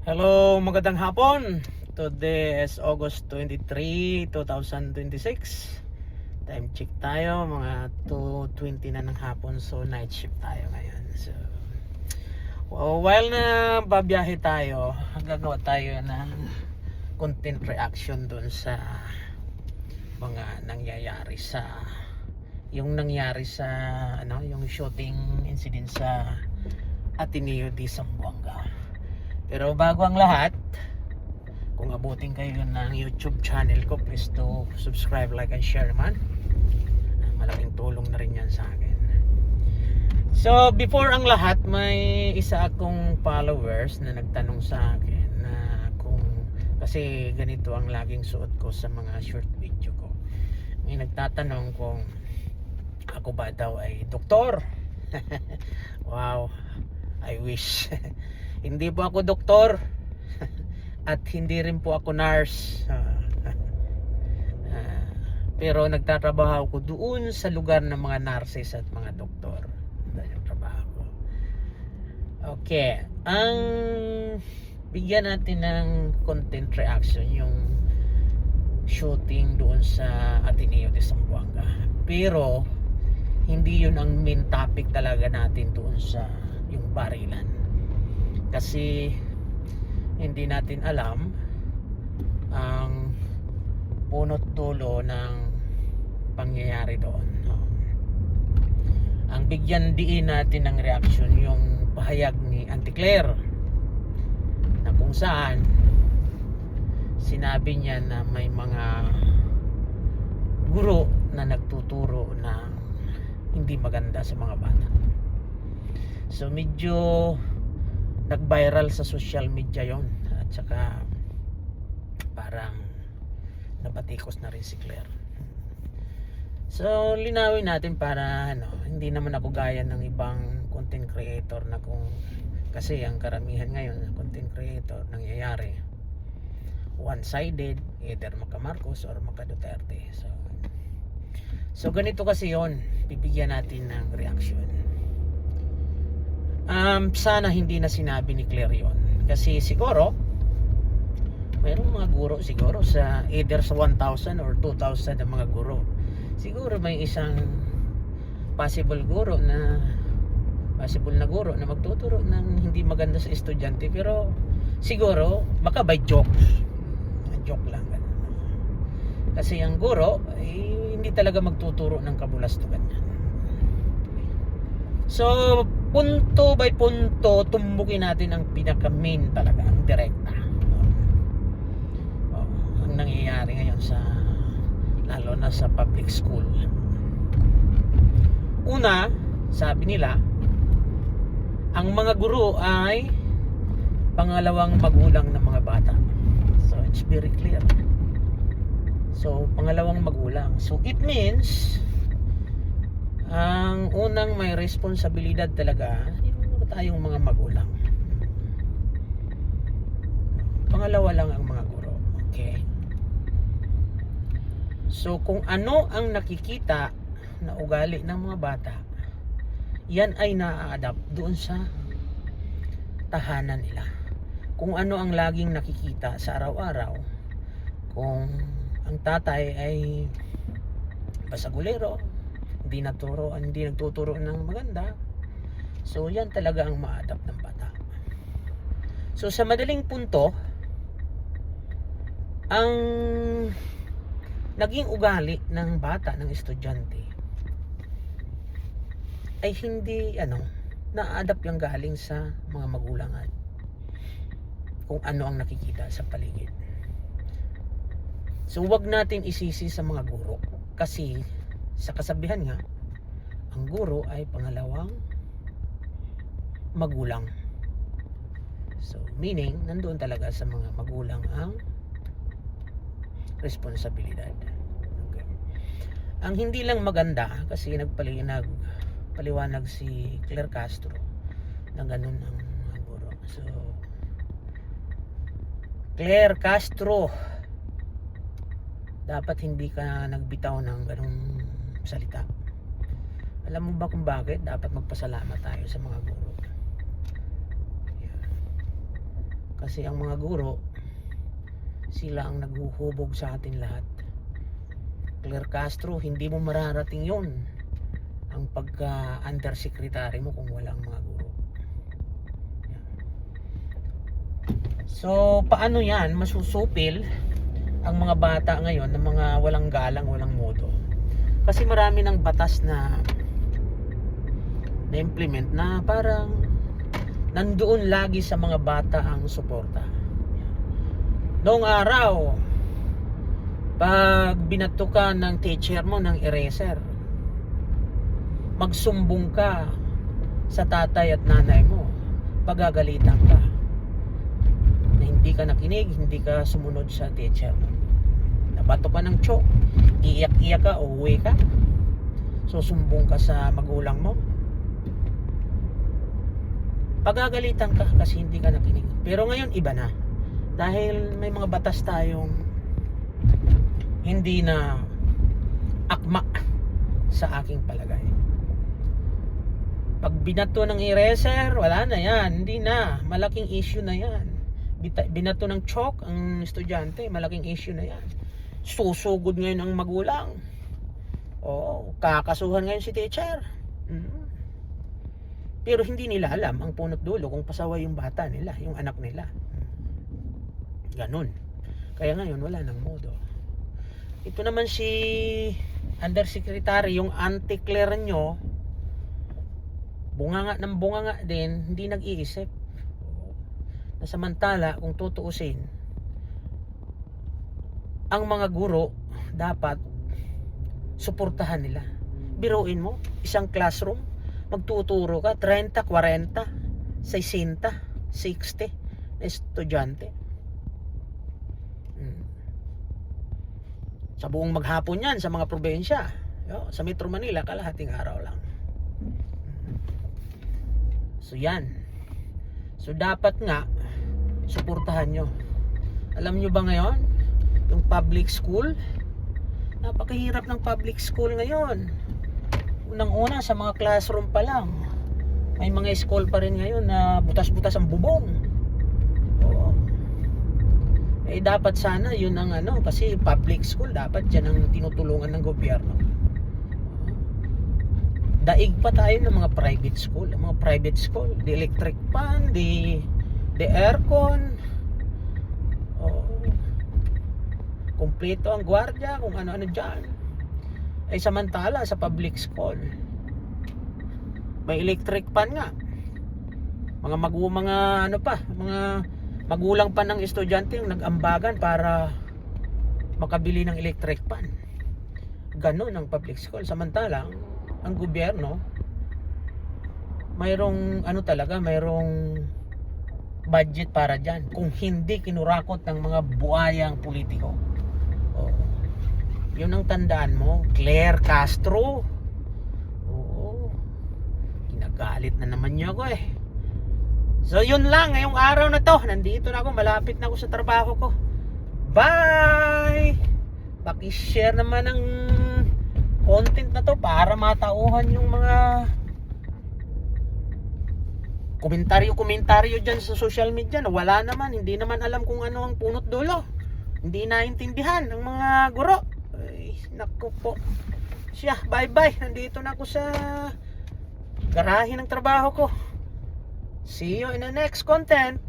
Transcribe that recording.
Hello, magandang hapon. Today is August 23, 2026. Time check tayo, mga 2:20 na ng hapon. So night shift tayo ngayon. So while na babiyahe tayo, gagawa tayo ng content reaction dun sa mga nangyayari sa yung shooting incident sa Ateneo de Zamboanga. Pero bago ang lahat, kung abutin kayo ng YouTube channel ko, please to subscribe, like, and share naman. Malaking tulong na rin yan sa akin. So, before ang lahat, may isa akong followers na nagtanong sa akin na kasi ganito ang laging suot ko sa mga short video ko. May nagtatanong kung ako ba daw ay doktor. Wow, I wish. Hindi po ako doktor at hindi rin po ako nurse. Pero nagtatrabaho ako doon sa lugar ng mga nurses at mga doktor. Doon yung trabaho ko. Okay, ang bigyan natin ng content reaction yung shooting doon sa Ateneo de Zamboanga. Pero hindi yun ang main topic talaga natin doon sa yung barilan. Kasi hindi natin alam ang punot dulo ng pangyayari doon. Ang bigyan diin natin ng reaction yung pahayag ni Auntie Claire na kung saan sinabi niya na may mga guro na nagtuturo na hindi maganda sa mga bata. So medyo nag-viral sa social media yon, at saka parang nabatikos na rin si Claire. So linawin natin para hindi naman ako gaya ng ibang content creator na kasi ang karamihan ngayon ng content creator nangyayari one-sided, either maka Marcos or maka Duterte. So ganito kasi yon, bibigyan natin ng reaction. Sana hindi na sinabi ni Claire yun. Kasi siguro mayroong mga guro siguro sa either sa 1,000 or 2,000 na mga guro. Siguro may isang possible na guro na magtuturo ng hindi maganda sa estudyante. Pero siguro baka by joke lang. Kasi ang guro hindi talaga magtuturo ng kabulastugan yan. So punto by punto, tumbukin natin ang pinaka main talaga, ang direkta. Ang nangyayari ngayon lalo na sa public school. Una, sabi nila, ang mga guro ay pangalawang magulang ng mga bata. So it's very clear. So pangalawang magulang. So it means ang unang may responsibilidad talaga yung tayong mga magulang. Pangalawa lang ang mga guro. Okay. So kung ano ang nakikita na ugali ng mga bata, yan ay na-adapt doon sa tahanan nila. Kung ano ang laging nakikita sa araw-araw, kung ang tatay ay basagulero, hindi nagtuturo ng maganda, so yan talaga ang ma-adapt ng bata. So sa madaling punto, ang naging ugali ng bata, ng estudyante, ay hindi na-adapt yung galing sa mga magulang at kung ano ang nakikita sa paligid. So wag natin isisi sa mga guro, kasi sa kasabihan nga, ang guro ay pangalawang magulang. So meaning, nandoon talaga sa mga magulang ang responsibilidad. Okay. Ang hindi lang maganda, kasi nagpaliwanag si Claire Castro na ganun ang mga guro. So Claire Castro, dapat hindi ka nagbitaw ng ganung salita. Alam mo ba kung bakit? Dapat magpasalamat tayo sa mga guro. Kasi ang mga guro, sila ang naghuhubog sa atin lahat. Claire Castro, hindi mo mararating yon ang pagka undersecretary mo kung walang mga guro. Yan. So paano yan masusupil ang mga bata ngayon ng mga walang galang, walang modo? Kasi marami ng batas na implement na parang nandoon lagi sa mga bata ang suporta. Noong araw, pag binato ka ng teacher mo ng eraser, magsumbong ka sa tatay at nanay mo, pagagalitan ka na hindi ka nakinig, hindi ka sumunod sa teacher mo. Nabato ka ng chok, iyak-iyak ka, uuwi ka, so sumbong ka sa magulang mo, pagagalitan ka kasi hindi ka nakinig. Pero ngayon iba na, dahil may mga batas tayong hindi na akma sa aking palagay. Pag binato ng eraser, wala na yan, hindi na, malaking issue na yan. Binato ng chalk ang estudyante, malaking issue na yan. Susugod ngayon ang magulang. Oo, kakasuhan ngayon si teacher. Pero hindi nila alam ang punot dulo kung pasaway yung bata nila, yung anak nila. Ganun. Kaya ngayon wala nang modo. Ito naman si Undersecretary, yung anti-Claire nyo, bunganga ng bunganga din, hindi nag-iisip. Na samantala, kung tutuusin, ang mga guro dapat suportahan nila. Biruin mo, isang classroom, magtuturo ka 30, 40, 60, 60 na estudyante. Sa buong maghapon yan sa mga probensya. Sa Metro Manila, kalahating araw lang. So yan. So dapat nga suportahan nyo. Alam nyo ba ngayon, yung public school, napakahirap ng public school ngayon. Unang-una sa mga classroom pa lang, may mga school pa rin ngayon na butas-butas ang bubong. Eh dapat sana yun ang kasi public school dapat yan ang tinutulungan ng gobyerno. Daig pa tayo ng mga private school. Ang mga private school, the electric fan, the aircon, kumpleto ang gwardiya, kung ano-ano dyan. Ay samantala sa public school, may electric fan nga. Mga magulang pa ng estudyante yung nag-ambagan para makabili ng electric fan. Ganon ang public school. Samantalang ang gobyerno mayroong mayroong budget para dyan, kung hindi kinurakot ng mga buhayang politiko. Yun ang tandaan mo, Claire Castro. Kinagalit na naman niya ako eh. So yun lang, ngayong araw na to, nandito na ako, malapit na ako sa trabaho ko. Bye! Paki-share naman ng content na to para matauhan yung mga komentaryo dyan sa social media na wala naman, hindi naman alam kung ano ang punot dulo. Hindi naintindihan ng mga guro. Ay, naku po. Siya, bye bye, nandito na ako sa garahe ng trabaho ko. See you in the next content.